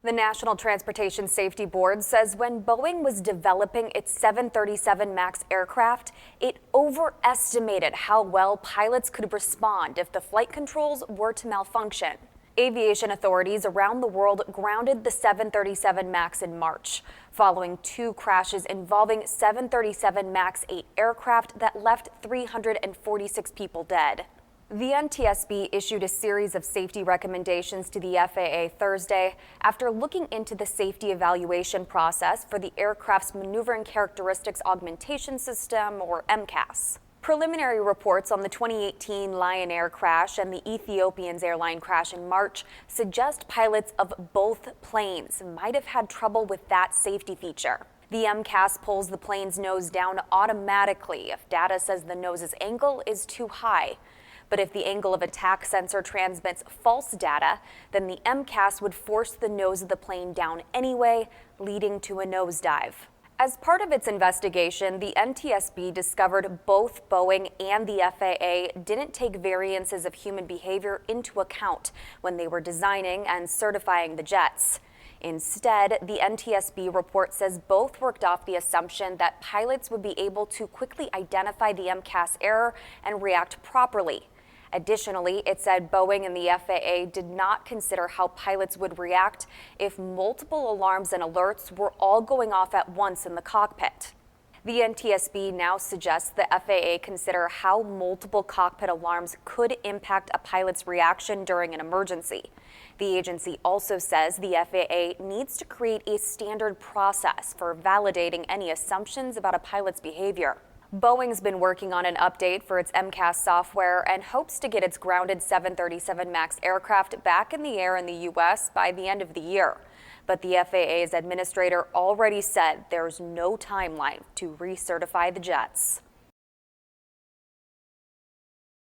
The National Transportation Safety Board says when Boeing was developing its 737 MAX aircraft, it overestimated how well pilots could respond if the flight controls were to malfunction. Aviation authorities around the world grounded the 737 MAX in March, following two crashes involving 737 MAX 8 aircraft that left 346 people dead. The NTSB issued a series of safety recommendations to the FAA Thursday after looking into the safety evaluation process for the aircraft's Maneuvering Characteristics Augmentation System, or MCAS. Preliminary reports on the 2018 Lion Air crash and the Ethiopian's airline crash in March suggest pilots of both planes might have had trouble with that safety feature. The MCAS pulls the plane's nose down automatically if data says the nose's angle is too high. But if the angle of attack sensor transmits false data, then the MCAS would force the nose of the plane down anyway, leading to a nosedive. As part of its investigation, the NTSB discovered both Boeing and the FAA didn't take variances of human behavior into account when they were designing and certifying the jets. Instead, the NTSB report says both worked off the assumption that pilots would be able to quickly identify the MCAS error and react properly. Additionally, it said Boeing and the FAA did not consider how pilots would react if multiple alarms and alerts were all going off at once in the cockpit. The NTSB now suggests the FAA consider how multiple cockpit alarms could impact a pilot's reaction during an emergency. The agency also says the FAA needs to create a standard process for validating any assumptions about a pilot's behavior. Boeing's been working on an update for its MCAS software and hopes to get its grounded 737 MAX aircraft back in the air in the U.S. by the end of the year. But the FAA's administrator already said there's no timeline to recertify the jets.